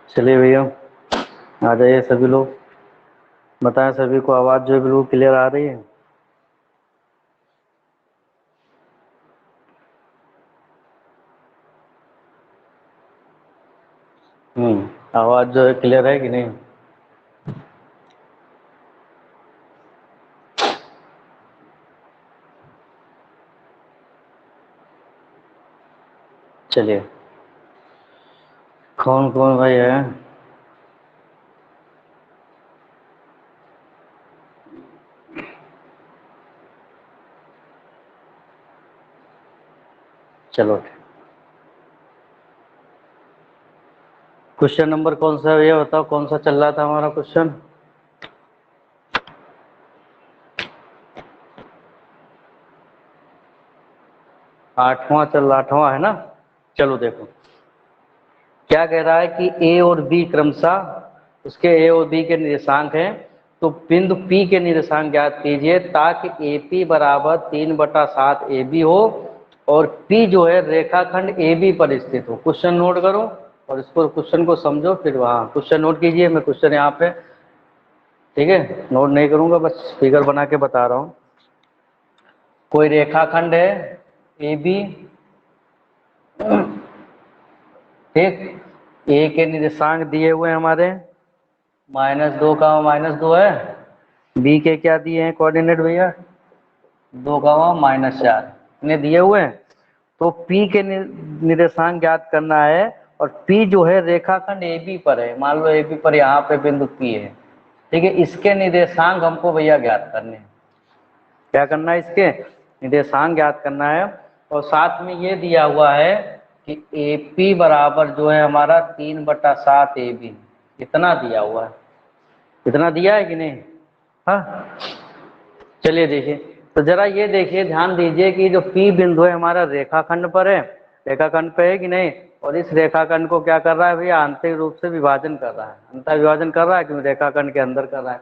चलिए भैया, आ जाइए सभी लोग। बताएं सभी को आवाज़ जो है बिल्कुल क्लियर आ रही है? आवाज़ जो है क्लियर है कि नहीं? चलिए, कौन कौन भाई है? चलो, क्वेश्चन नंबर कौन सा है भैया? बताओ कौन सा चल रहा था हमारा क्वेश्चन? आठवां है ना? चलो देखो, क्या कह रहा है कि ए और बी क्रमशः उसके ए और बी के निर्देशांक हैं, तो बिंदु पी के निर्देशांक ज्ञात कीजिए ताकि ए पी बराबर 3/7 ए बी हो और पी जो है रेखाखंड ए बी पर स्थित हो। क्वेश्चन नोट करो और इसको क्वेश्चन को समझो, फिर वहाँ क्वेश्चन नोट कीजिए। मैं क्वेश्चन यहाँ पे, ठीक है, नोट नहीं करूँगा, बस फिगर बना के बता रहा हूँ। कोई रेखाखंड है ए बी, ठीक, ए के निर्देशांक दिए हुए हैं हमारे -2 का -2 है। बी के क्या दिए हैं कोऑर्डिनेट भैया? 2 का -4 इन्हें दिए हुए हैं। तो पी के निर्देशांक ज्ञात करना है और पी जो है रेखाखंड ए बी पर है। मान लो ए बी पर यहाँ पे बिंदु पी है, ठीक है। इसके निर्देशांक हमको भैया ज्ञात करने हैं। क्या करना है? इसके निर्देशांक ज्ञात करना है और साथ में ये दिया हुआ है कि ए पी बराबर जो है हमारा 3/7 ए बी, इतना दिया हुआ है। इतना दिया है कि नहीं? हाँ, चलिए देखिए, तो जरा ये देखिए, ध्यान दीजिए कि जो P बिंदु है हमारा रेखाखंड पर है, रेखाखंड पे है कि नहीं? और इस रेखाखंड को क्या कर रहा है भैया? आंतरिक रूप से विभाजन कर रहा है। अंतर विभाजन कर रहा है क्योंकि रेखाखंड के अंदर कर रहा है।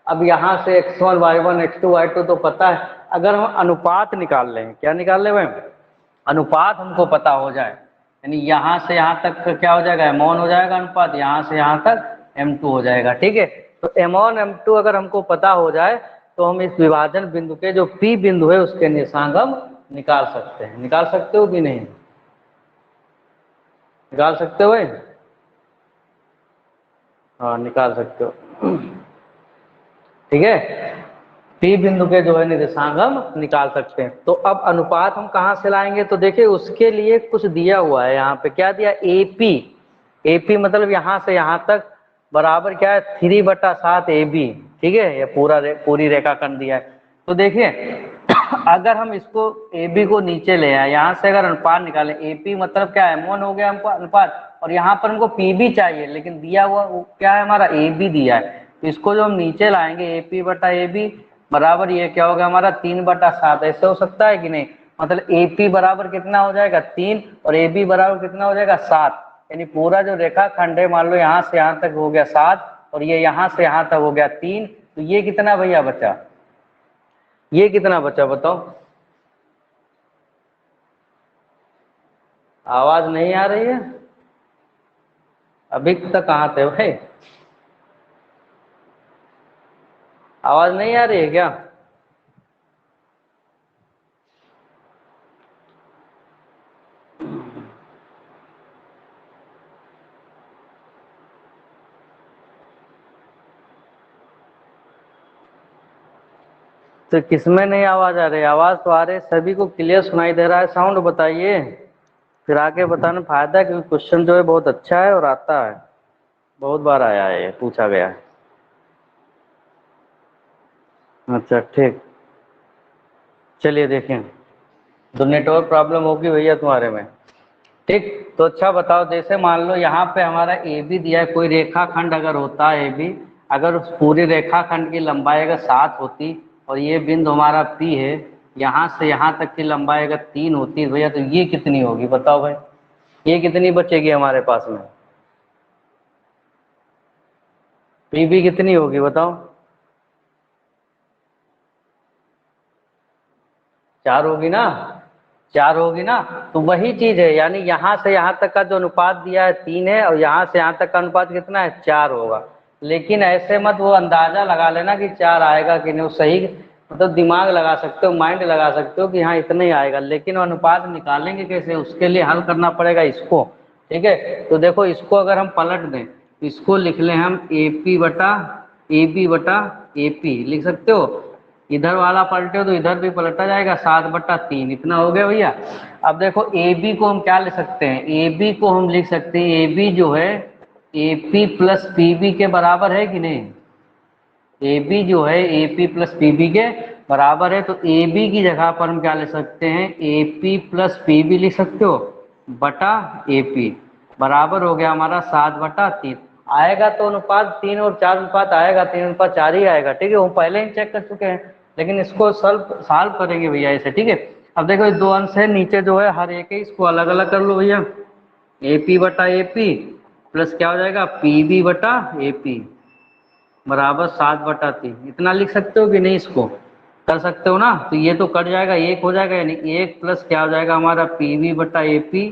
अब यहाँ से x1 y1 x2 y2 तो पता है। अगर हम अनुपात निकाल लें, क्या निकाल लें भाई? अनुपात हमको पता हो जाए, यानी यहाँ से यहाँ तक का क्या हो जाएगा? m1 हो जाएगा अनुपात, यहाँ से यहाँ तक m2 हो जाएगा, ठीक है। तो m1 m2 अगर हमको पता हो जाए तो हम इस विभाजन बिंदु के जो P बिंदु है उसके निर्देशांक हम निकाल सकते हैं। निकाल सकते हो कि नहीं? निकाल सकते हो भाई? हाँ, निकाल सकते हो, ठीक है। P बिंदु के जो है निर्देशांक हम निकाल सकते हैं। तो अब अनुपात हम कहाँ से लाएंगे? तो देखिए, उसके लिए कुछ दिया हुआ है यहाँ पे। क्या दिया? AP। AP मतलब यहाँ से यहाँ तक बराबर क्या है? 3/7 AB, ठीक है। ये पूरी रेखाखंड दिया है। तो देखिए, अगर हम इसको AB को नीचे ले आए, यहाँ से अगर अनुपात निकालें, AP मतलब क्या है? m1 हो गया हमको अनुपात, और यहाँ पर हमको PB चाहिए, लेकिन दिया हुआ क्या है? हमारा AB दिया है। तो इसको जो हम नीचे लाएंगे, AP/AB बराबर ये क्या होगा हमारा? 3/7। ऐसे हो सकता है कि नहीं? मतलब AP बराबर कितना हो जाएगा? 3, और AB बराबर कितना हो जाएगा? 7। यानी पूरा जो रेखाखंड है, मान लो यहाँ से यहाँ तक हो गया 7 और ये यहाँ से यहाँ तक हो गया 3, तो ये कितना भैया बचा? ये कितना बचा बताओ? आवाज नहीं आ रही है? अभी तक कहाँ थे भाई? आवाज नहीं आ रही है क्या? तो किसमें नहीं आवाज आ रही? आवाज तो आ रही है, सभी को क्लियर सुनाई दे रहा है। साउंड बताइए, फिर आगे बताने में फायदा है, क्योंकि क्वेश्चन जो है बहुत अच्छा है और आता है, बहुत बार आया है, ये पूछा गया है। अच्छा, ठीक। चलिए देखें, तो नेटवर्क प्रॉब्लम होगी भैया तुम्हारे में, ठीक। तो अच्छा बताओ, जैसे मान लो यहाँ पे हमारा ए बी दिया है, कोई रेखाखंड अगर होता है ए बी, अगर उस पूरी रेखाखंड की लंबाई अगर 7 होती और ये बिंदु हमारा पी है, यहाँ से यहाँ तक की लंबाई अगर 3 होती है भैया, तो ये कितनी होगी बताओ भाई? ये कितनी बचेगी हमारे पास में? पी बी कितनी होगी बताओ? 4 होगी ना? 4 होगी ना। तो वही चीज है, यानी यहाँ से यहाँ तक का जो अनुपात दिया है 3 है, और यहाँ से यहाँ तक का अनुपात कितना है 4 होगा। लेकिन ऐसे मत वो अंदाजा लगा लेना कि 4 आएगा कि नहीं, वो सही मतलब दिमाग लगा सकते हो, माइंड लगा सकते हो कि हाँ इतना ही आएगा, लेकिन वो अनुपात निकालेंगे कैसे, उसके लिए हल करना पड़ेगा इसको। ठीक है, तो देखो इसको अगर हम पलट दें, इसको लिख लें हम AP बटा AB बटा AP लिख सकते हो। इधर वाला पलटे हो तो इधर भी पलटा जाएगा, 7/3 इतना हो गया भैया। अब देखो ए बी को हम क्या लिख सकते हैं, ए बी को हम लिख सकते हैं, ए बी जो है A P plus P B के बराबर है कि नहीं। ए बी जो है A P plus P B के बराबर है, तो ए बी की जगह पर हम क्या लिख सकते हैं, A P plus P B लिख सकते हो बटा ए पी, बराबर हो गया हमारा 7/3। आएगा तो अनुपात 3 और 4 अनुपात आएगा, 3:4 ही आएगा। ठीक है, वो पहले ही चेक कर चुके हैं, लेकिन इसको सॉल्व करेंगे भैया ऐसे। ठीक है, अब देखो ये 2 अंश है, नीचे जो है हर एक है, इसको अलग अलग कर लो भैया। ए पी बटा ए पी प्लस क्या हो जाएगा पी बी बटा ए पी बराबर 7/3। इतना लिख सकते हो कि नहीं, इसको कर सकते हो ना। तो ये तो कट जाएगा, 1 हो जाएगा, यानी 1 प्लस क्या हो जाएगा हमारा पी बी बटा ए पी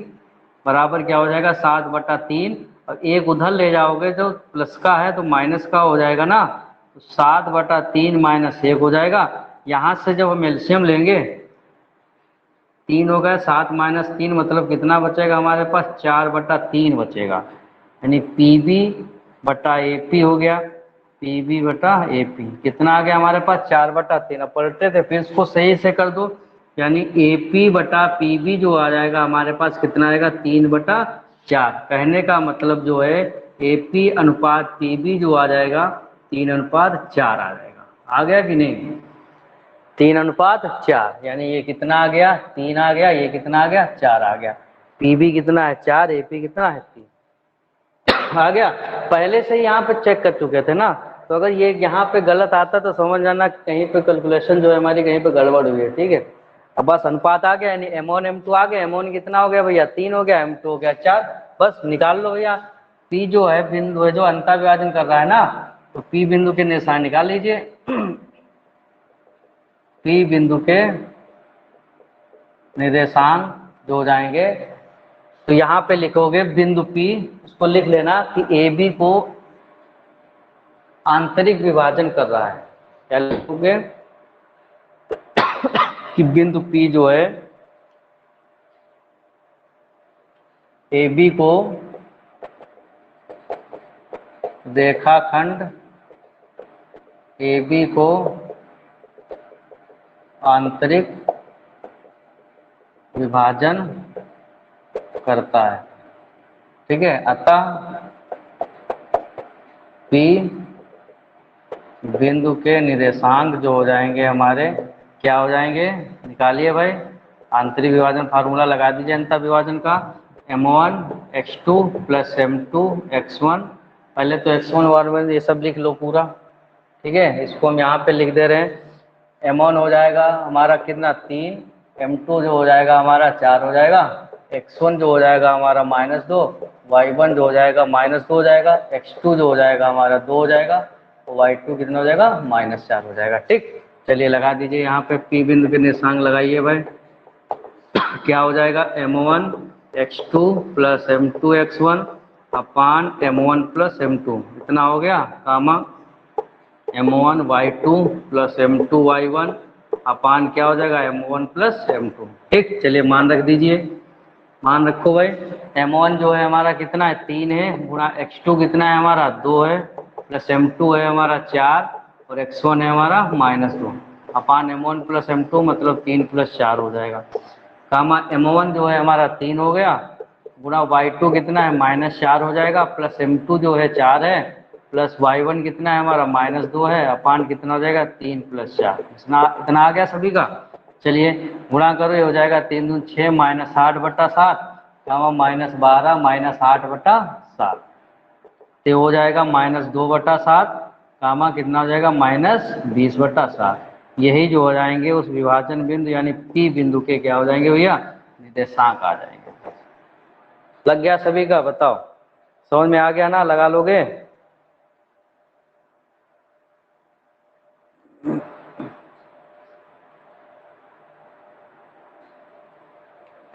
बराबर क्या हो जाएगा 7/3। और एक उधर ले जाओगे जो प्लस का है तो माइनस का हो जाएगा ना, तो 7/3 माइनस 1 हो जाएगा। यहाँ से जब हम एलसीएम लेंगे 3 हो गया, 7 माइनस 3 मतलब कितना बचेगा हमारे पास 4/3 बचेगा, यानी पी बी बटा ए पी हो गया, पी बी बटा ए पी कितना आ गया हमारे पास 4/3। अब पलटते थे, फिर इसको सही से कर दो, यानी ए पी बटा पी बी जो आ जाएगा हमारे पास कितना आएगा 3/4। कहने का मतलब जो है ए पी अनुपात पी बी जो आ जाएगा 3:4 आ जाएगा। आ गया कि नहीं, 3:4, यानी ये कितना आ गया 3 आ गया, ये कितना आ गया 4 आ गया। पी बी कितना है 4, ए पी कितना है 3 आ गया। पहले से ही यहाँ पे चेक कर चुके थे ना, तो अगर ये यहाँ पे गलत आता तो समझ जाना कहीं पे कैलकुलेशन जो है हमारी कहीं पे गड़बड़ हुई है। ठीक है, अब बस अनुपात आ गया, यानी M1 M2 आ गया। M1 कितना हो गया भैया 3 हो गया, M2 हो गया 4, बस निकाल लो भैया। P जो है बिंदु है जो अंतर विभाजन कर रहा है ना, तो P बिंदु के निशान निकाल लीजिए। P बिंदु के निर्देशांक जो हो जाएंगे, तो यहाँ पे लिखोगे बिंदु P, उसको लिख लेना कि ए बी को आंतरिक विभाजन कर रहा है। क्या लिखोगे कि बिंदु P जो है ए बी को रेखाखंड ए बी को आंतरिक विभाजन करता है। ठीक है, अतः P बिंदु के निर्देशांक जो हो जाएंगे हमारे क्या हो जाएंगे, निकालिए भाई। आंतरिक विभाजन फार्मूला लगा दीजिए अंतर विभाजन का, M1 x2 plus M2 x1। पहले तो x1 और ये सब लिख लो पूरा। ठीक है, इसको हम यहाँ पे लिख दे रहे हैं। M1 हो जाएगा हमारा कितना 3, M2 जो हो जाएगा हमारा 4 हो जाएगा, x1 जो हो जाएगा हमारा -2, y1 जो हो जाएगा -2 हो जाएगा, x2 जो हो जाएगा हमारा 2 हो जाएगा, तो y2 कितना हो जाएगा -4 हो जाएगा। ठीक, चलिए लगा दीजिए यहाँ पे P बिंदु के निशान लगाइए भाई। क्या हो जाएगा M1 x2 plus M2 x1 अपान M1 प्लस M2 इतना हो गया, कामा M1 y2 plus M2 y1 अपान क्या हो जाएगा M1 प्लस M2। ठीक, चलिए मान रख दीजिए, मान रखो भाई। M1 जो है हमारा कितना है 3 है, गुणा x2 कितना है हमारा 2 है, प्लस M2 है हमारा 4 और x1 है हमारा -2 अपान M1 प्लस M2 मतलब 3 प्लस 4 हो जाएगा। कामा M1 जो है हमारा 3 हो गया, गुणा y2 कितना है -4 हो जाएगा, प्लस M2 जो है 4 है, प्लस y1 कितना है हमारा -2 है, अपान कितना हो जाएगा 3 प्लस 4। इतना आ गया सभी का। चलिए गुणा करो, ये हो जाएगा 3 दूनी 6 -8/7 कामा -12 -8/7, तो हो जाएगा -2/7 कामा कितना हो जाएगा -20/7। यही जो हो जाएंगे उस विभाजन बिंदु यानी P बिंदु के क्या हो जाएंगे भैया, निर्देशांक आ जाएंगे। लग गया सभी का, बताओ समझ में आ गया ना, लगा लोगे।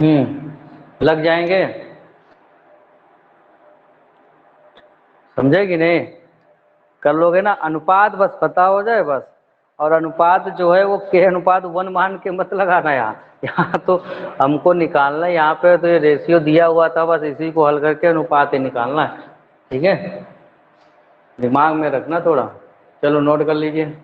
लग जाएंगे, समझे कि नहीं? कर लोगे ना? अनुपात बस पता हो जाए बस। और अनुपात जो है वो के अनुपात 1 मान के मत लगाना यहाँ। यहाँ तो हमको निकालना है, यहाँ पे तो ये रेशियो दिया हुआ था, बस इसी को हल करके अनुपात ही निकालना है। ठीक है, दिमाग में रखना थोड़ा। चलो नोट कर लीजिए।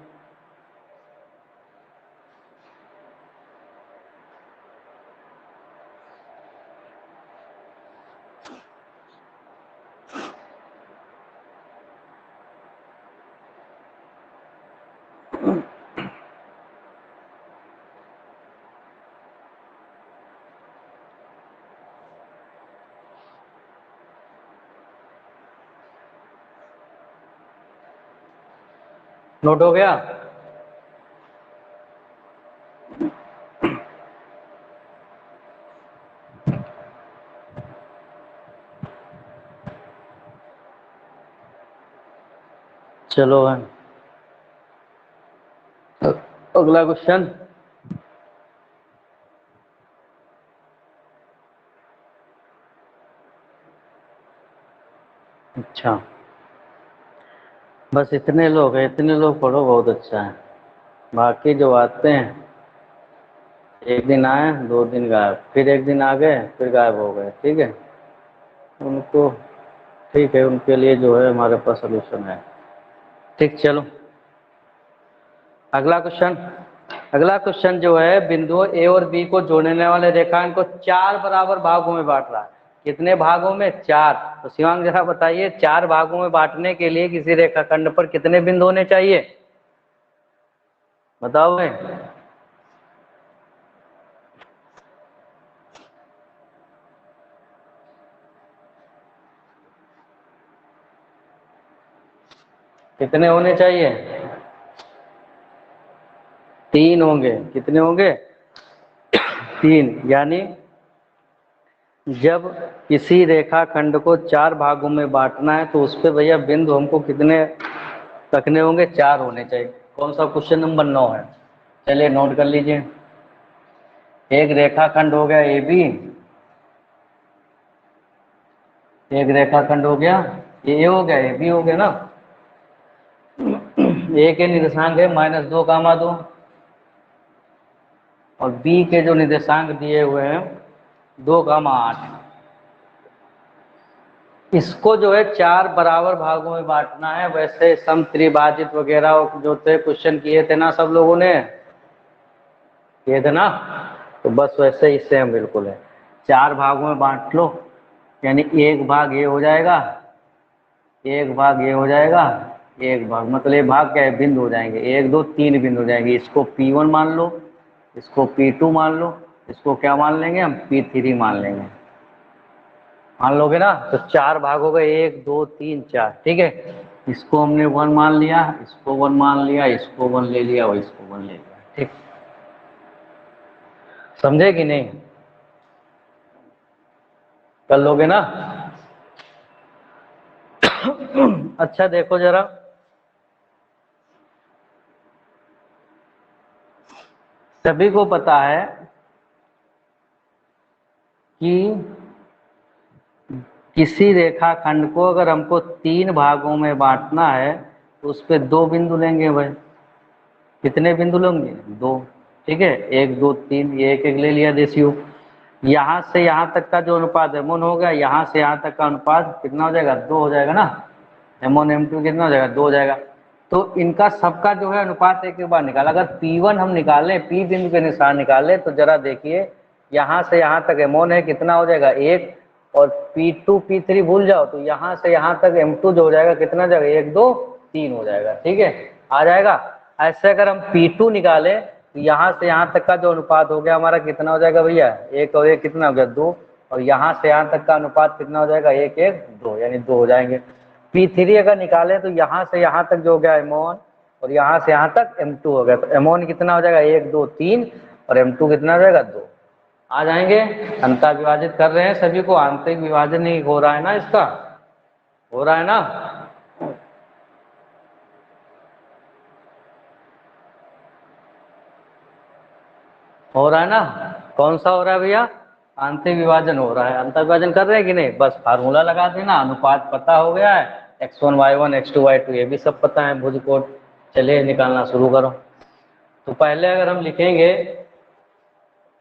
नोट हो गया? चलो अगला क्वेश्चन। अच्छा, बस इतने लोग हैं, इतने लोग पढ़ो, बहुत अच्छा है। बाकी जो आते हैं एक दिन आए 2 दिन गायब, फिर एक दिन आ गए फिर गायब हो गए, ठीक है, उनको ठीक है, उनके लिए जो है हमारे पास सोल्यूशन है। ठीक, चलो अगला क्वेश्चन। अगला क्वेश्चन जो है, बिंदुओं ए और बी को जोड़ने वाले रेखांक को 4 बराबर भागों में बांट रहा है। कितने भागों में? 4। तो शिवांग जरा बताइए, 4 भागों में बांटने के लिए किसी रेखाखंड पर कितने बिंदु होने चाहिए? बताओ भाई। कितने होने चाहिए? 3 होंगे। कितने होंगे? 3। यानी जब किसी रेखाखंड को 4 भागों में बांटना है तो उस पे भैया बिंदु हमको कितने रखने होंगे? 4 होने चाहिए। कौन सा? क्वेश्चन नंबर 9 है। चलिए नोट कर लीजिए। एक रेखाखंड हो गया ए बी, एक रेखाखंड हो गया ए हो गया, ए बी हो गया ना। ए के निर्देशांक है -2, 2 और बी के जो निर्देशांक दिए हुए हैं 2, 8। इसको जो है 4 बराबर भागों में बांटना है। वैसे सम त्रिभाजित वगैरह जो थे क्वेश्चन किए थे ना सब लोगों ने, किए थे ना, तो बस वैसे ही सेम बिल्कुल है। 4 भागों में बांट लो, यानी एक भाग ये हो जाएगा, एक भाग ये हो जाएगा, एक भाग मतलब ये भाग क्या है? बिंदु हो जाएंगे, 1 2 3 बिंदु हो जाएंगे। इसको P1 मान लो, इसको P2 मान लो, इसको क्या मान लेंगे हम? P3 मान लेंगे। मान लोगे ना? तो 4 भाग हो गए, 1 2 3 4, ठीक है। इसको हमने 1 मान लिया, इसको 1 मान लिया, इसको 1 ले लिया और इसको 1 ले लिया, ठीक। समझे कि नहीं? कर लोगे ना? अच्छा देखो जरा, सभी को पता है कि किसी रेखाखंड को अगर हमको 3 भागों में बांटना है तो उस पे 2 बिंदु लेंगे भाई। कितने बिंदु लेंगे? 2, ठीक है। 1 2 3, ये एक एक ले लिया रेशियो। यहाँ से यहाँ तक का जो अनुपात M1 हो गया, यहाँ से यहाँ तक का अनुपात कितना हो जाएगा? 2 हो जाएगा ना। M1 M2 कितना हो जाएगा? 2 हो जाएगा। तो इनका सबका जो है अनुपात एक बार निकाला। अगर P1 हम निकालें, P बिंदु के निशान निकालें, तो जरा देखिए यहाँ से यहाँ तक M1 है, कितना हो जाएगा? 1। और P2 P3 भूल जाओ, तो यहाँ से यहाँ तक M2 जो हो जाएगा कितना हो जाएगा? 1 2 3 हो जाएगा, ठीक है, आ जाएगा। ऐसे अगर हम P2 निकालें तो यहाँ से यहाँ तक का जो अनुपात हो गया हमारा कितना हो जाएगा भैया? 1 और 1 कितना हो गया? 2। और यहाँ से यहाँ तक का अनुपात कितना हो जाएगा? 1 1 2, यानी 2 हो जाएंगे। P3 अगर निकालें तो यहाँ से यहाँ तक जो हो गया M1 और यहाँ से यहाँ तक M2 हो गया, तो M1 कितना हो जाएगा? 1 2 3 और M2 कितना हो जाएगा? 2 आ जाएंगे। अंतर विभाजित कर रहे हैं सभी को, आंतरिक विभाजन नहीं हो रहा है ना इसका? हो रहा है ना? हो रहा है ना? कौन सा हो रहा है भैया? आंतरिक विभाजन हो रहा है, अंतर विभाजन कर रहे हैं कि नहीं, बस फार्मूला लगा देना, अनुपात पता हो गया है, x1 y1 x2 y2 ये भी सब पता है, भुज कोट। चलिए निकालना शुरू करो। तो पहले अगर हम लिखेंगे,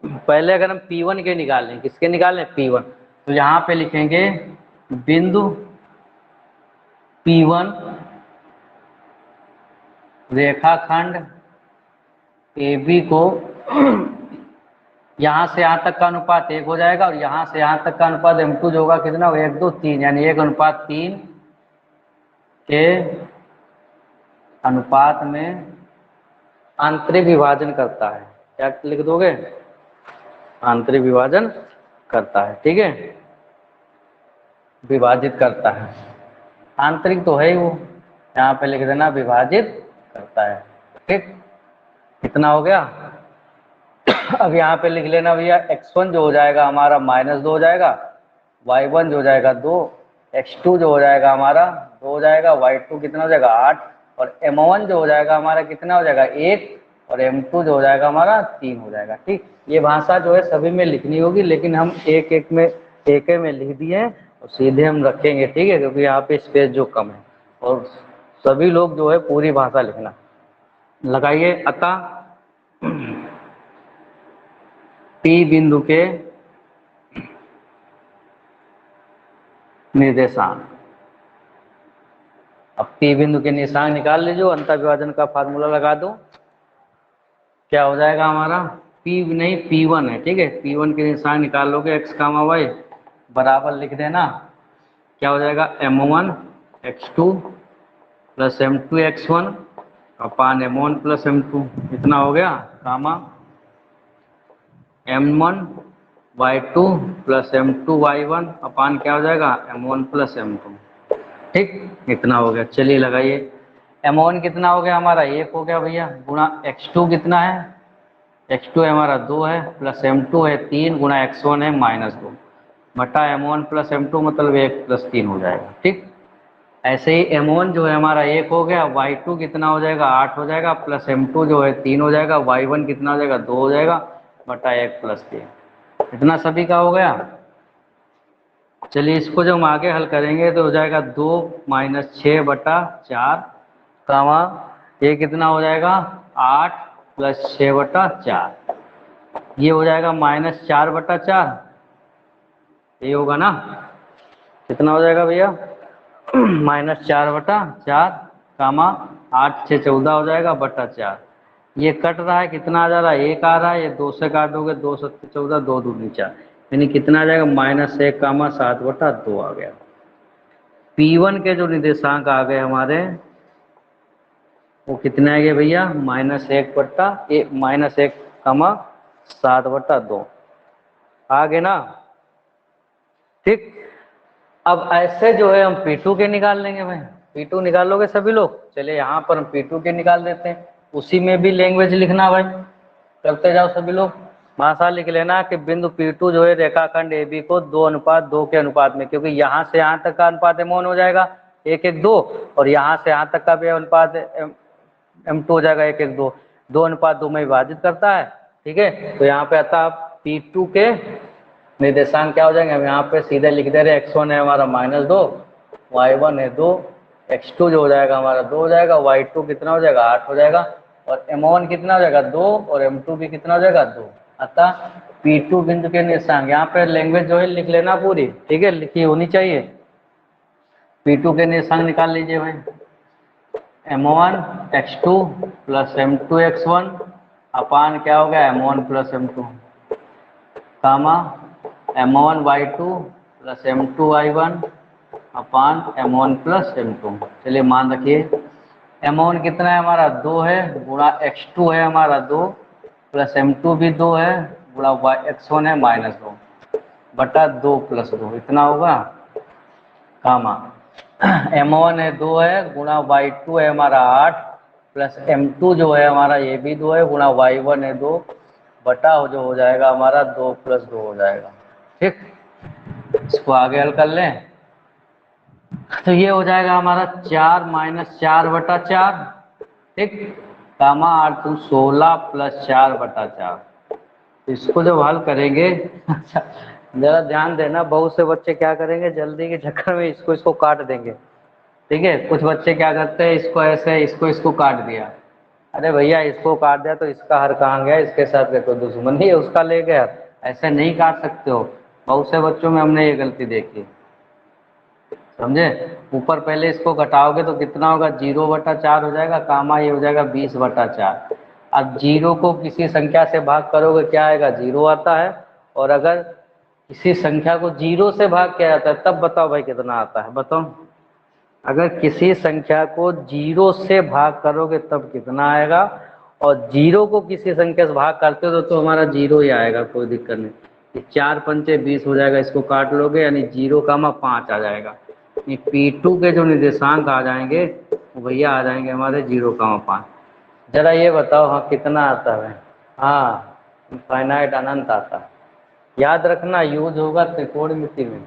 पहले अगर हम P1 के निकाल लें, किसके निकाल लें, P1, तो यहाँ पे लिखेंगे बिंदु P1 रेखाखंड AB को यहाँ से यहाँ तक का अनुपात 1 हो जाएगा, और यहाँ से यहाँ तक का अनुपात M2 जो होगा कितना होगा, 1 2 3, यानी 1:3 के अनुपात में आंतरिक विभाजन करता है। क्या लिख दोगे, आंतरिक विभाजन करता है, ठीक है, विभाजित करता है, आंतरिक तो है ही वो, यहाँ पे लिख देना विभाजित करता है, ठीक। कितना हो गया, अब यहाँ पे लिख लेना भैया, x1 जो हो जाएगा हमारा -2 हो जाएगा, y1 जो हो जाएगा 2, x2 जो हो जाएगा हमारा 2 हो जाएगा, y2 कितना हो जाएगा 8, और m1 जो हो जाएगा हमारा कितना हो जाएगा 1, और m2 जो हो जाएगा हमारा 3 हो जाएगा, ठीक। ये भाषा जो है सभी में लिखनी होगी, लेकिन हम एक एक में लिख दिए और सीधे हम रखेंगे, ठीक है, क्योंकि यहाँ पे स्पेस जो कम है, और सभी लोग जो है पूरी भाषा लिखना। लगाइए, अतः P बिंदु के निर्देशांक, अब P बिंदु के निर्देशांक निकाल लीजिए, अंतर विभाजन का फार्मूला लगा दो, क्या हो जाएगा हमारा, P नहीं P1 है, ठीक है, P1 के निर्देशांक निकाल लोगे, x, y बराबर लिख देना, क्या हो जाएगा m1 x2 plus m2 x1 अपान m1 प्लस m2, इतना हो गया, कामा m1 y2 plus m2 y1 अपान क्या हो जाएगा m1 प्लस m2, ठीक, इतना हो गया। चलिए लगाइए, m1 कितना हो गया हमारा 1 हो गया भैया, गुणा x2 कितना है, x2 हमारा 2 है, प्लस m2 है 3, गुणा x1 है -2, बटा m1 प्लस m2 मतलब 1 + 3 हो जाएगा, ठीक। ऐसे ही m1 जो है हमारा 1 हो गया, y2 कितना हो जाएगा 8 हो जाएगा, प्लस m2 जो है 3 हो जाएगा, y1 कितना हो जाएगा 2 हो जाएगा, बटा 1 + 3, इतना सभी का हो गया। चलिए इसको जब हम आगे हल करेंगे तो हो जाएगा 2 - 6/4, कामा ये कितना हो जाएगा 8 + 6/4, ये हो जाएगा -4/4, ये होगा ना, कितना हो जाएगा भैया -4/4, कामा 8 6 14 हो जाएगा, बटा 4, ये कट रहा है, कितना आ जा रहा है 1 आ रहा है, ये 2 से काटोगे 2 7 14, 2 दूनी 4, यानी कितना आ जाएगा -1, 7/2 आ गया। P1 के जो निर्देशांक आ गए हमारे वो कितने आ गए भैया -1, 7/2 आ गए ना, ठीक। अब ऐसे जो है हम P2 के निकाल लेंगे भाई, P2 निकालोगे सभी लोग, चलिए यहाँ पर हम P2 के निकाल देते हैं, उसी में भी लैंग्वेज लिखना भाई, करते जाओ सभी लोग, भाषा लिख लेना कि बिंदु P2 जो है रेखाखंड AB को 2:2 के अनुपात में, क्योंकि यहाँ से यहाँ तक का अनुपात m1 हो जाएगा 1:2, और यहाँ से यहाँ तक का भी अनुपात m2 हो जाएगा 1:2, 2:2 में विभाजित करता है, ठीक है। तो यहाँ पे अतः P2 के निर्देशांक क्या हो जाएंगे, हम यहाँ पे सीधे लिख दे रहे, x1 है हमारा -2, y1 है 2, x2 जो हो जाएगा हमारा 2 हो जाएगा, y2 कितना हो जाएगा 8 हो जाएगा, और m1 कितना हो जाएगा 2, और m2 भी कितना हो जाएगा 2। अतः P2 बिंदु के निर्देशांक, यहाँ पे लैंग्वेज जो है लिख लेना पूरी, ठीक है, लिखी होनी चाहिए। P2 के निर्देशांक निकाल लीजिए भाई, m1 x2 plus m2 x1 अपान क्या हो गया m1 प्लस m2, कामा m1 y2 plus m2 y1 अपान m1 प्लस m2। चलिए मान रखिए, m1 कितना है हमारा 2 है, गुणा x2 है हमारा 2, प्लस m2 भी 2 है, गुणा x1 है -2, बटा 2 + 2, इतना होगा, कामा m1 है 2 है, गुणा y2 है हमारा 8, प्लस m2 जो है हमारा ये भी 2 है, गुणा y1 है 2, बटा जो हो जाएगा हमारा 2 + 2 हो जाएगा, ठीक। इसको आगे हल कर लें तो ये हो जाएगा हमारा 4 - 4/4, ठीक, कामा 8 16 + 4/4, इसको जब हल करेंगे अच्छा जरा ध्यान देना, बहुत से बच्चे क्या करेंगे जल्दी के चक्कर में इसको इसको काट देंगे। ठीक है, कुछ बच्चे क्या करते हैं इसको ऐसे इसको इसको काट दिया। अरे भैया इसको काट दिया तो इसका हर कहाँ गया, इसके साथ कोई दुश्मनी है उसका ले गया, ऐसे नहीं काट सकते हो। बहुत से बच्चों में हमने ये गलती देखी, समझे। ऊपर पहले इसको घटाओगे तो कितना होगा, 0/4 हो जाएगा, कामा ये हो जाएगा 20/4। अब जीरो को किसी संख्या से भाग करोगे क्या आएगा, 0 आता है। और अगर किसी संख्या को 0 से भाग किया जाता है तब बताओ भाई कितना आता है, बताओ। अगर किसी संख्या को 0 से भाग करोगे तब कितना आएगा, और 0 को किसी संख्या से भाग करते हो तो हमारा 0 ही आएगा, कोई दिक्कत नहीं। ये 4×5 = 20 हो जाएगा, इसको काट लोगे यानी 0,5 आ जाएगा। ये P2 के जो निर्देशांक आ जाएंगे वो भैया आ जाएंगे हमारे 0,5। जरा ये बताओ हाँ कितना आता है। हाँ इनफाइनाइट अनंत आता है। याद रखना यूज होगा त्रिकोणमिति में,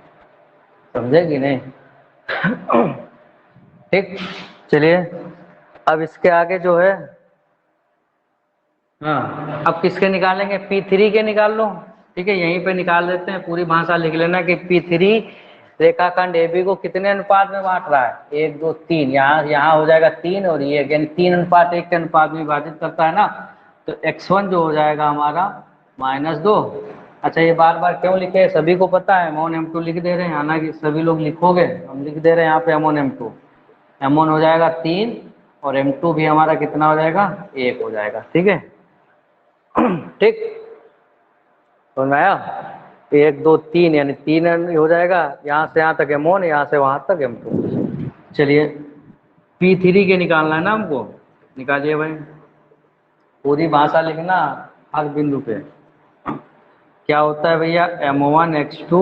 समझे कि नहीं। ठीक, चलिए अब इसके आगे जो है, हाँ अब किसके निकालेंगे, P3 के निकाल लो। ठीक है, यहीं पे निकाल देते हैं, पूरी भाषा लिख लेना कि P3 रेखाखंड AB को कितने अनुपात में बांट रहा है, 1 2 3। यहाँ यहाँ हो जाएगा 3 और ये यानी 3:1 के अनुपात में विभाजित करता है ना। तो x1 जो हो जाएगा हमारा -2। अच्छा ये बार बार क्यों लिखे, सभी को पता है, M1 M2 लिख दे रहे हैं, हालांकि सभी लोग लिखोगे, हम लिख दे रहे हैं यहाँ पे M1 M2। M1 हो जाएगा 3 और M2 भी हमारा कितना हो जाएगा, 1 हो जाएगा। ठीक है, ठीक समझ में आया। 1 2 3 यानी 3 हो जाएगा, यहाँ से यहाँ तक M1, यहाँ से वहाँ तक M2। चलिए P3 के निकालना है ना हमको, निकालिए भाई, पूरी भाषा लिखना हर बिंदु पे। क्या होता है भैया, M1 x2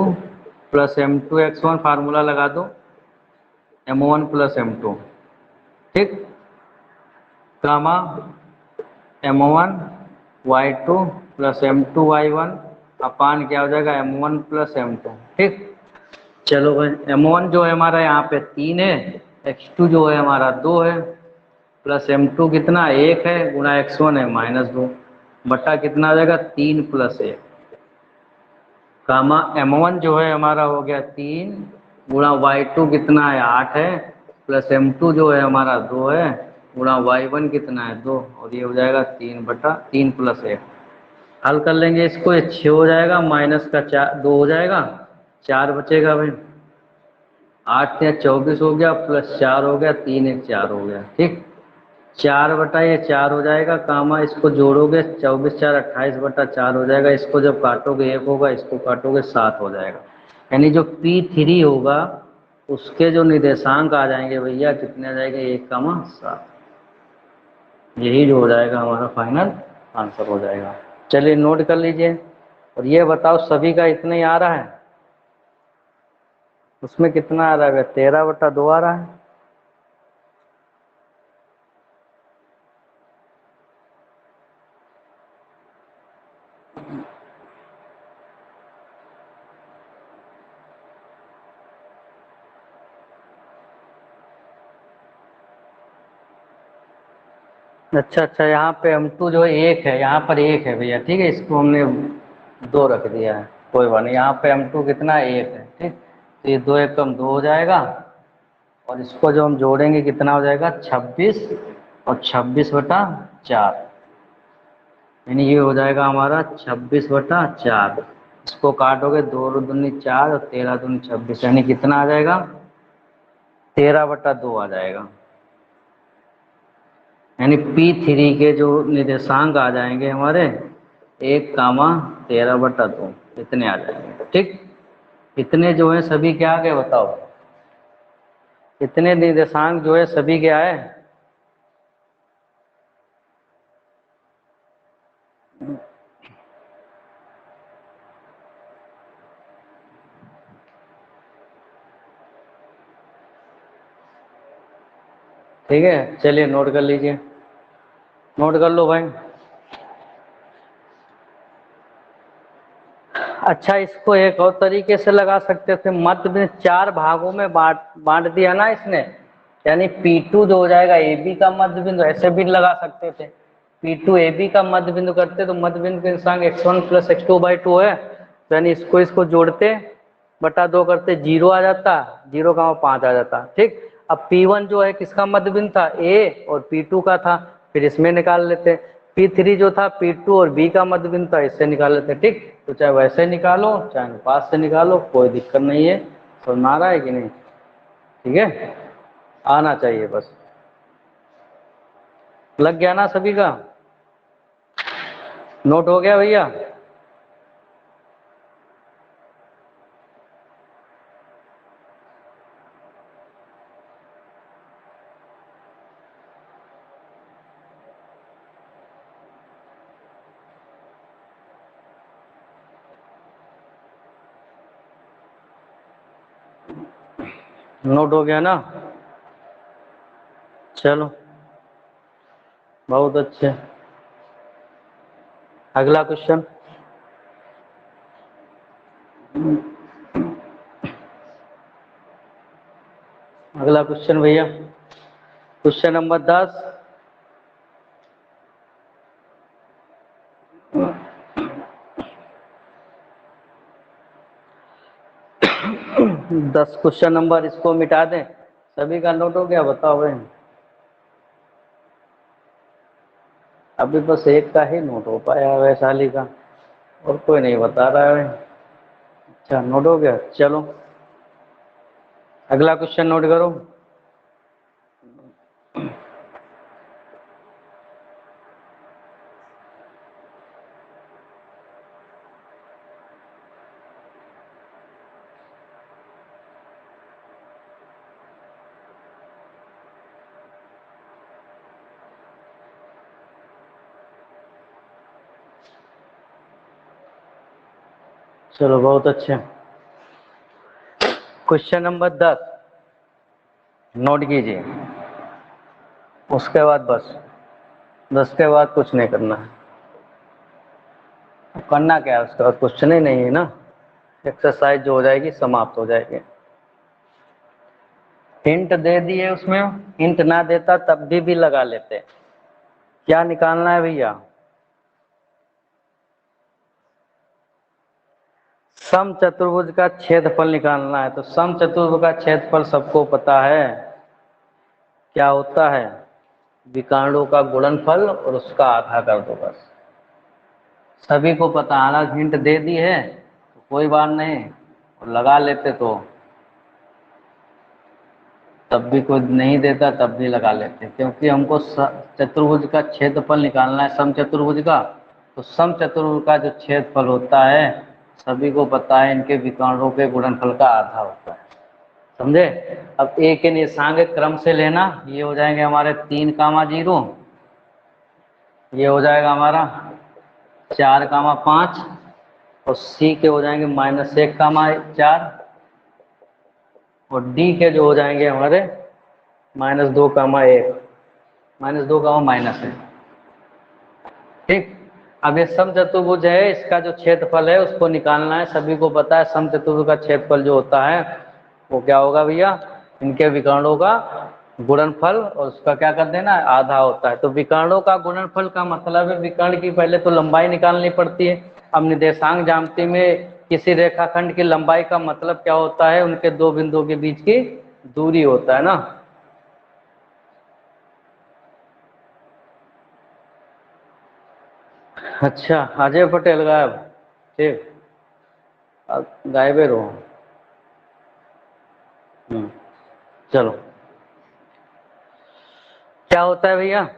+ M2 x1, formula लगा दो, M1 + M2। ठीक, कामा M1 y2 + M2 y1 अपान क्या हो जाएगा, M1 + M2। ठीक, चलो भाई M1 जो है हमारा यहाँ पे 3 है, x2 जो है हमारा 2 है, प्लस M2 कितना 1 है, गुणा x1 है -2, बटा कितना आ जाएगा 3 + 1, कामा M1 जो है हमारा हो गया 3 गुणा y2 कितना है 8 है, प्लस M2 जो है हमारा 2 है, गुणा y1 कितना है 2, और ये हो जाएगा 3 + 1। हल कर लेंगे इसको, ये 6 हो जाएगा, माइनस का 2 हो जाएगा, 4 बचेगा भाई। 8 या 24 हो गया, प्लस 4 हो गया, 3 1 4 हो गया। ठीक, 4/4 हो जाएगा, कामा इसको जोड़ोगे 24 4 28/4 हो जाएगा, इसको जब काटोगे 1 होगा, इसको काटोगे 7 हो जाएगा। यानी जो P3 होगा उसके जो निर्देशांक आ जाएंगे भैया कितने आ जाएंगे, 1,7। यही जो हो जाएगा हमारा फाइनल आंसर हो जाएगा। चलिए नोट कर लीजिए, और ये बताओ सभी का इतना ही आ रहा है, उसमें कितना आ रहा है, 13/2 आ रहा है। अच्छा, यहाँ पे M2 जो है 1 है, यहाँ पर 1 है भैया। ठीक है, इसको हमने 2 रख दिया है, कोई बात नहीं। यहाँ पे M2 कितना 1 है। ठीक, तो ये 2 1 कम 2 हो जाएगा, और इसको जो हम जोड़ेंगे कितना हो जाएगा 26 और 26/4, यानी ये हो जाएगा हमारा 26/4। इसको काटोगे 2 दूनी 4 और 13 दूनी 26, यानी कितना आ जाएगा 13/2 आ जाएगा। यानी P3 के जो निर्देशांक आ जाएंगे हमारे 1,13/2 इतने आ जाएंगे। ठीक, इतने जो है सभी क्या आ गए बताओ, इतने निर्देशांक जो है सभी क्या है, ठीक है। चलिए नोट कर लीजिए, नोट कर लो भाई। अच्छा इसको एक और तरीके से लगा सकते थे, मध्य में 4 भागों में बांट बांट दिया ना इसने, यानी P2 जो हो जाएगा AB का मध्य बिंदु, ऐसे भी लगा सकते थे। P2 AB का मध्य बिंदु करते तो मध्य बिंदु के निर्देशांक x1 प्लस x2/2 है, तो यानी इसको जोड़ते बटा 2 करते 0 आ जाता, 0,5 आ जाता। ठीक, अब P1 जो है किसका मध्य बिंदु था, A, और P2 का था, फिर इसमें निकाल लेते। P3 जो था P2 और B का मध्य बिंदु था, इससे निकाल लेते। ठीक, तो चाहे वैसे निकालो चाहे अनुपात से निकालो, कोई दिक्कत नहीं है। समझ में आ रहा है कि नहीं? ठीक है, आना चाहिए बस। लग गया ना सभी का? नोट हो गया भैया? नोट हो गया ना? चलो बहुत अच्छे। अगला क्वेश्चन। अगला क्वेश्चन भैया, क्वेश्चन नंबर 10। दस क्वेश्चन नंबर इसको मिटा दें। सभी का नोट हो गया? बताओ भाई। अभी बस एक का ही नोट हो पाया वैशाली का, और कोई नहीं बता रहा है। अच्छा, नोट हो गया। चलो अगला क्वेश्चन नोट करो। चलो बहुत अच्छे। क्वेश्चन नंबर 10 नोट कीजिए। उसके बाद बस 10 के बाद कुछ नहीं करना है। करना क्या है उसके बाद? क्वेश्चन ही नहीं है ना, एक्सरसाइज जो हो जाएगी समाप्त हो जाएगी। हिंट दे दिए उसमें, हिंट ना देता तब भी लगा लेते। क्या निकालना है भैया? सम चतुर्भुज का क्षेत्रफल निकालना है। तो सम चतुर्भुज का क्षेत्रफल सबको पता है क्या होता है, विकर्णों का गुणनफल और उसका आधा कर दो बस। सभी को पता, हालांकि हिंट दे दी है तो कोई बात नहीं, और लगा लेते तो तब भी कोई नहीं देता तब भी लगा लेते, क्योंकि हमको चतुर्भुज का क्षेत्रफल निकालना है सम चतुर्भुज का। तो सम चतुर्भुज का जो क्षेत्रफल होता है सभी को पता है, इनके विकर्णों के गुणनफल का आधा होता है। समझे? अब ए के निर्देशांक क्रम से लेना, ये हो जाएंगे हमारे 3,0, ये हो जाएगा हमारा 4,5, और सी के हो जाएंगे -1,4, और डी के जो हो जाएंगे हमारे -2,1, -2 का माइनस है। ठीक, अब ये सम चतुर्भुज है, इसका जो क्षेत्रफल है उसको निकालना है। सभी को पता है सम चतुर्भुज का क्षेत्रफल जो होता है वो क्या होगा भैया, इनके विकर्णों का गुणनफल और उसका क्या कर देना है, आधा होता है। तो विकर्णों का गुणनफल का मतलब है विकर्ण की पहले तो लंबाई निकालनी पड़ती है। अब निर्देशांक ज्यामिति में किसी रेखाखंड की लंबाई का मतलब क्या होता है, उनके दो बिंदुओं के बीच की दूरी होता है ना। अच्छा, अजय पटेल गायब? ठीक, गायबे रहो। चलो, क्या होता है भैया,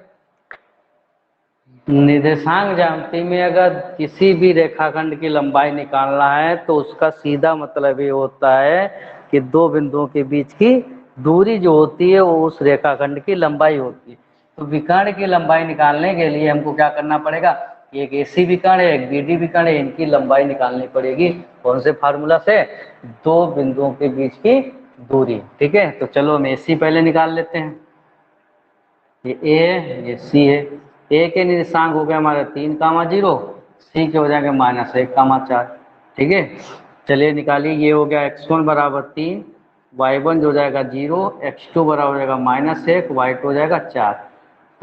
निर्देशांक ज्यामिति में अगर किसी भी रेखाखंड की लंबाई निकालना है तो उसका सीधा मतलब ये होता है कि दो बिंदुओं के बीच की दूरी जो होती है वो उस रेखाखंड की लंबाई होती है। तो विकर्ण की लंबाई निकालने के लिए हमको क्या करना पड़ेगा, एक एसी विकर्ण है एक बीडी विकर्ण है, इनकी लंबाई निकालनी पड़ेगी। कौन से फार्मूला से? दो बिंदुओं के बीच की दूरी। ठीक है, तो चलो हम एसी पहले निकाल लेते हैं। ये ए है, ये सी है। ए के निर्देशांक हो गए हमारे 3,0, सी के हो जाएंगे -1,4। ठीक है, चलिए निकालिए। ये हो गया x1 बराबर 3, y1 जो हो जाएगा 0, x2 बराबर हो जाएगा -1, y2 हो जाएगा 4।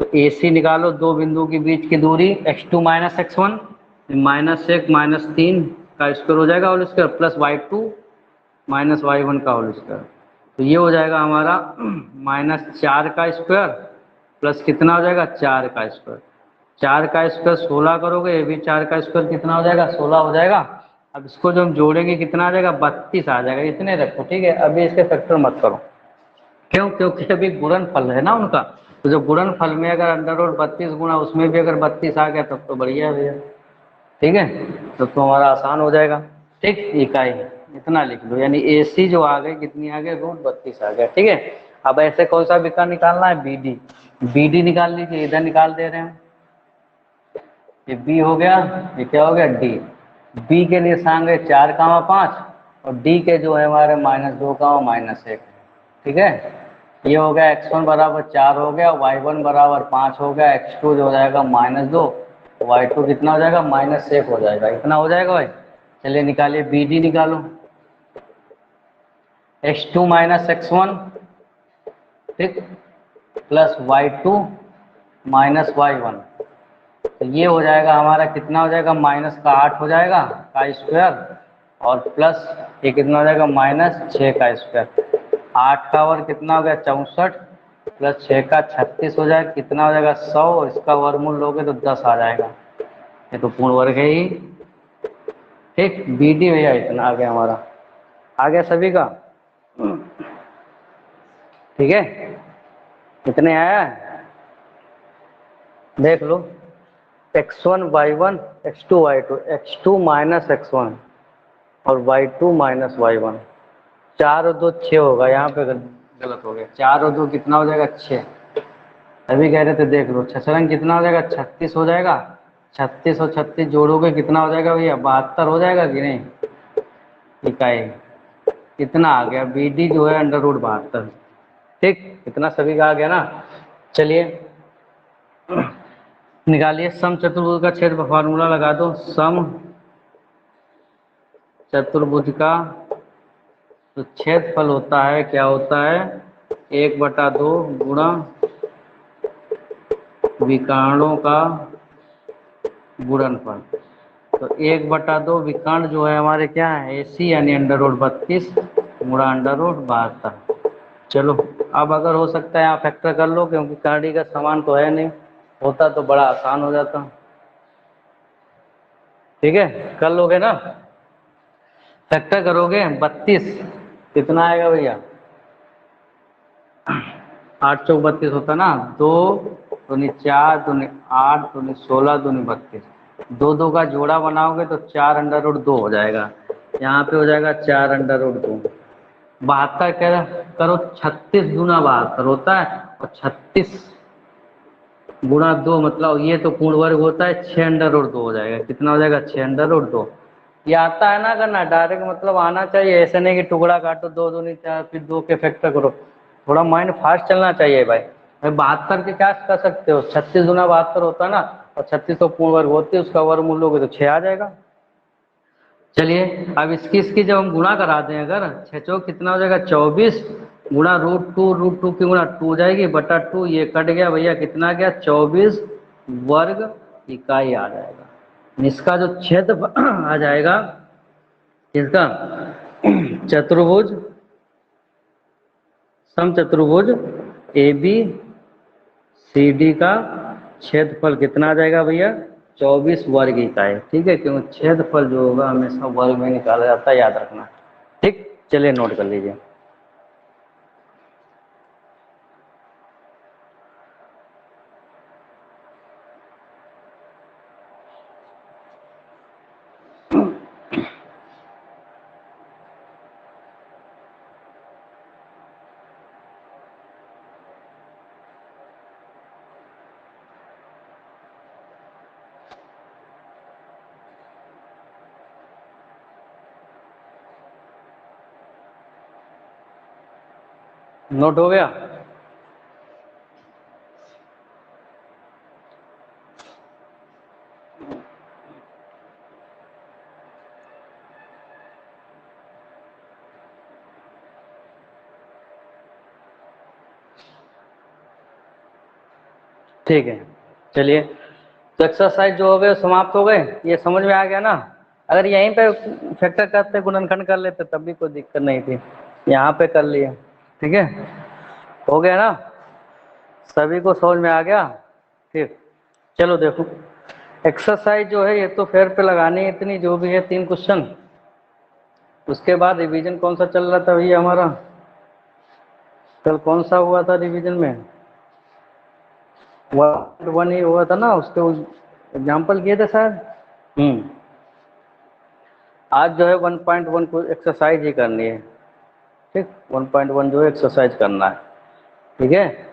तो ए सी निकालो, दो बिंदु के बीच की दूरी x2 माइनस x1 माइनस एक माइनस तीन का स्क्वायर हो जाएगा whole square plus y2 minus y1 का होल स्क्वायर। तो ये हो जाएगा हमारा माइनस 4 का स्क्वायर प्लस कितना हो जाएगा 4 का स्क्वायर। 4 का स्क्वायर 16 करोगे, ये भी 4 का स्क्वायर कितना हो जाएगा 16 हो जाएगा। अब इसको जो हम जोड़ेंगे कितना आ जाएगा 32 आ जाएगा। इतने रखो, ठीक है। अभी इसके फैक्टर मत करो, क्यों? क्योंकि अभी गुणनफल है ना उनका। तो जो गुणनफल में अगर अंडर रूट 32 गुणा उसमें भी अगर 32 आ गया तब तो बढ़िया है भैया, ठीक है। तो हमारा आसान हो जाएगा, ठीक। इकाई इतना लिख लो, यानी ए सी जो आ गई कितनी आ गई √32 आ गया, ठीक है। अब ऐसे कौन सा विकर्ण निकालना है, बी डी। बी डी निकाल लीजिए, इधर निकाल दे रहे हैं। ये बी हो गया, ये क्या हो गया डी। बी के लिए सांगे 4,5 और डी के जो है हमारे -2 -1, ठीक है। ये हो गया x1 बराबर 4 हो गया, y1 बराबर 5 हो गया, x2 जो हो जाएगा -2, y2 कितना हो जाएगा -1 हो जाएगा। इतना हो जाएगा भाई। चलिए निकालिए, बी डी निकालो। x2 माइनस x1, ठीक, प्लस y2 माइनस y1। तो ये हो जाएगा हमारा कितना हो जाएगा -8 हो जाएगा का स्क्वायर और प्लस ये कितना हो जाएगा -6 का स्क्वायर। 8 का वर्ग कितना हो गया 64 प्लस 6 का 36 हो जाएगा, कितना हो जाएगा 100 और इसका वर्गमूल लोगे तो 10 आ जाएगा। ये तो पूर्ण वर्ग है ही, ठीक। बी डी भैया इतना आ गया हमारा, आ गया सभी का, ठीक है। इतने आया है, देख लो। x1 y1 x2 y2, x2 minus x1 और y2 माइनस y1। 4 और 2 6 होगा, यहाँ पे गलत हो गया। 4 और 2 कितना हो जाएगा 6। अभी कह रहे थे देख लो, 6 कितना हो जाएगा 36 हो जाएगा। 36 और 36 जोड़ोगे कितना हो जाएगा भैया 72 हो जाएगा कि नहीं। इकाई कितना आ गया, बी डी जो है √72, ठीक। इतना सभी का आ गया ना। चलिए निकालिए सम चतुर्भुज का क्षेत्र, फार्मूला लगा दो। सम चतुर्भुज का तो क्षेत्रफल होता है, क्या होता है 1/2 गुणा विकर्णों का गुणनफल। तो 1/2 विकर्ण जो है हमारे क्या है AC यानी √32 गुणा √72। चलो अब अगर हो सकता है यहाँ फैक्टर कर लो, क्योंकि कर्णी का समान तो है नहीं, होता तो बड़ा आसान हो जाता, ठीक है। कर लोगे ना, फैक्टर करोगे 32 कितना आएगा भैया 8 चौक 32 होता ना, 2 दूनी 4 दूनी 8 दूनी 16 दूनी 32। 2 2 का जोड़ा बनाओगे तो 4√2 हो जाएगा। यहाँ पे हो जाएगा 4√2। 72 करो, 36 गुना 72 होता है और 36 गुणा 2 मतलब ये तो पूर्ण वर्ग होता है, 6√2 हो जाएगा। कितना हो जाएगा 6√2। ये आता है ना करना डायरेक्ट, मतलब आना चाहिए, ऐसे नहीं कि टुकड़ा काटो 2 दूनी 4 फिर 2 के फैक्टर करो। थोड़ा माइंड फास्ट चलना चाहिए भाई। 72 के क्या कर सकते हो, 36 गुना 72 होता है ना, और 36 तो पूर्ण वर्ग होती है, उसका वर्गमूल लोगे तो 6 आ जाएगा। चलिए अब इसकी जब हम गुणा करा दें, अगर 6 चौक कितना हो जाएगा 24 गुणा √2 की गुणा 2 हो जाएगी बटा 2, ये कट गया भैया, कितना गया 24 वर्ग इकाई आ जाएगा। इसका जो क्षेत्र आ जाएगा इसका चतुर्भुज समचतुर्भुज AB CD का क्षेत्रफल कितना आ जाएगा भैया 24 वर्ग इकाई, ठीक है। क्योंकि क्षेत्रफल जो होगा हमेशा वर्ग में निकाला जाता है, याद रखना, ठीक। चलिए नोट कर लीजिए। नोट हो गया। ठीक है, चलिए तो एक्सरसाइज जो हो गए समाप्त हो गए, ये समझ में आ गया ना। अगर यहीं पे फैक्टर करते गुणनखंड कर लेते तब भी कोई दिक्कत नहीं थी, यहाँ पे कर लिया। ठीक है, हो गया ना, सभी को समझ में आ गया। ठीक, चलो देखो एक्सरसाइज जो है ये तो फेयर पे लगानी है इतनी, जो भी है 3 क्वेश्चन। उसके बाद रिवीजन कौन सा चल रहा था भैया हमारा, कल कौन सा हुआ था रिवीजन में, 1 ही हुआ था ना, उसके एग्जाम्पल किए थे शायद। आज जो है 1.1 को एक्सरसाइज ही करनी है। ठीक, 1.1 जो है एक्सरसाइज करना है। ठीक है,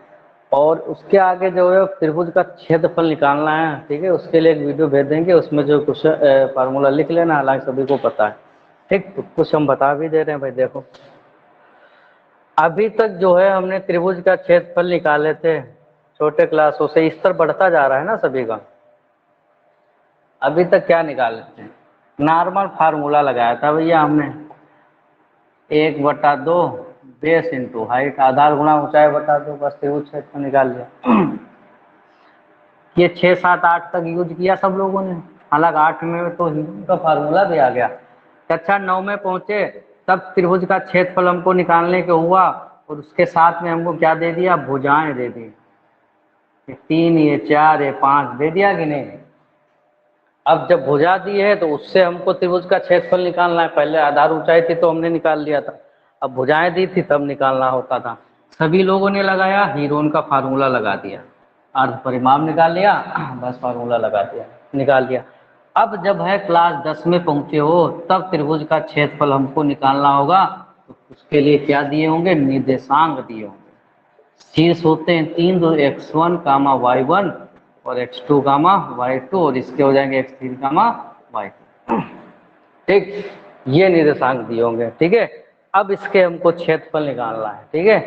और उसके आगे जो है त्रिभुज का क्षेत्रफल निकालना है। ठीक है, उसके लिए एक वीडियो भेज देंगे, उसमें जो कुछ फार्मूला लिख लेना, हालांकि सभी को पता है। ठीक, तो कुछ हम बता भी दे रहे हैं भाई। देखो अभी तक जो है हमने त्रिभुज का क्षेत्रफल निकाले थे छोटे क्लासों से, स्तर बढ़ता जा रहा है ना सभी का। अभी तक क्या निकाले थे, नॉर्मल फार्मूला लगाया था भैया हमने, 1/2 बेस इंटू हाइट, आधार गुणा ऊंचाई बटा 2, बस त्रिभुज क्षेत्रफल निकाल लिया। ये 6, 7, 8 तक यूज किया सब लोगों ने, हालांकि 8 में तो हिंदू का फार्मूला भी आ गया। कक्षा 9 में पहुंचे तब त्रिभुज का क्षेत्रफल हमको निकालने के हुआ, और उसके साथ में हमको क्या दे दिया, भुजाएं दे दी, 3, ये 4, ये 5 दे दिया कि नहीं। अब जब भुजा दी है तो उससे हमको त्रिभुज का क्षेत्रफल निकालना है। पहले आधार ऊंचाई थी तो हमने निकाल लिया था, अब भुजाएं दी थी तब निकालना होता था। सभी लोगों ने लगाया, हीरोन का फार्मूला लगा दिया, अर्ध परिमाप निकाल लिया, बस फार्मूला लगा दिया, निकाल दिया। अब जब है क्लास 10 में पहुंचे हो तब त्रिभुज का क्षेत्रफल हमको निकालना होगा, तो उसके लिए क्या दिए होंगे, निर्देशांक दिए होंगे। शीर्ष होते हैं 3, तो x1 कामा y1 और x2 कामा y2, और इसके हो जाएंगे x3 कामा y2। ठीक, ये निर्देशांक दिए होंगे। ठीक है, अब इसके हमको क्षेत्रफल निकालना है। ठीक है,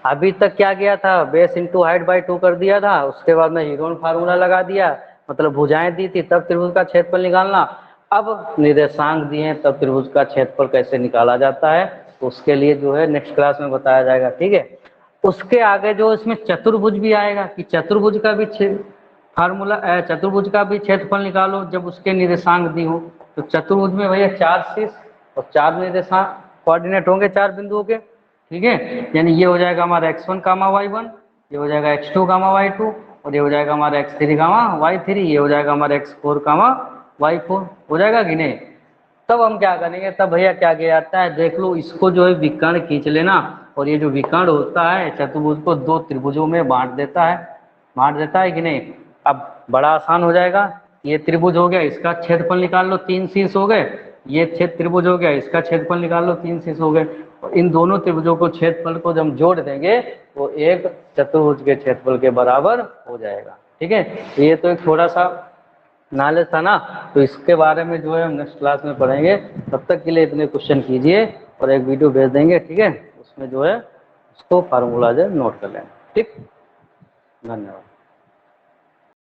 अभी तक क्या किया था, बेस इंटू हाइट बाई 2 कर दिया था, उसके बाद में हीरोन फार्मूला लगा दिया, मतलब भुजाएं दी थी तब त्रिभुज का क्षेत्रफल निकालना। अब निर्देशांक दिए हैं तब त्रिभुज का क्षेत्रफल कैसे निकाला जाता है, तो उसके लिए जो है नेक्स्ट क्लास में बताया जाएगा। ठीक है, उसके आगे जो इसमें चतुर्भुज भी आएगा कि चतुर्भुज का भी फार्मूला, चतुर्भुज का भी क्षेत्रफल निकालो जब उसके निर्देशांक दी हो। तो चतुर्भुज में भैया 4 शीर्ष और 4 निर्देशांक कोऑर्डिनेट होंगे 4 बिंदुओं के। ठीक है, यानी ये हो जाएगा हमारा x1 कामा y1, ये हो जाएगा x2 कामा y2, और ये हो जाएगा हमारा x3 कामा y3, ये हो जाएगा हमारा x4 कामा y4, हो जाएगा कि नहीं। तब हम क्या करेंगे, तब भैया क्या किया जाता है, देख लो इसको जो है विकर्ण खींच लेना, और ये जो विकर्ण होता है चतुर्भुज को 2 त्रिभुजों में बांट देता है कि नहीं। अब बड़ा आसान हो जाएगा, ये त्रिभुज हो गया, इसका क्षेत्रफल निकाल लो, 3 शीर्ष हो गए, ये त्रिभुज हो गया, इसका क्षेत्रफल निकाल लो, 3 शीर्ष हो गए, और इन दोनों त्रिभुजों को क्षेत्रफल को जब हम जोड़ देंगे तो एक चतुर्भुज के क्षेत्रफल के बराबर हो जाएगा। ठीक है, ये तो एक थोड़ा सा नॉलेज था ना, तो इसके बारे में जो है हम नेक्स्ट क्लास में पढ़ेंगे। तब तक के लिए इतने क्वेश्चन कीजिए, और एक वीडियो भेज देंगे। ठीक है, उसमें जो है उसको फार्मूला जो नोट कर लेना। ठीक, धन्यवाद।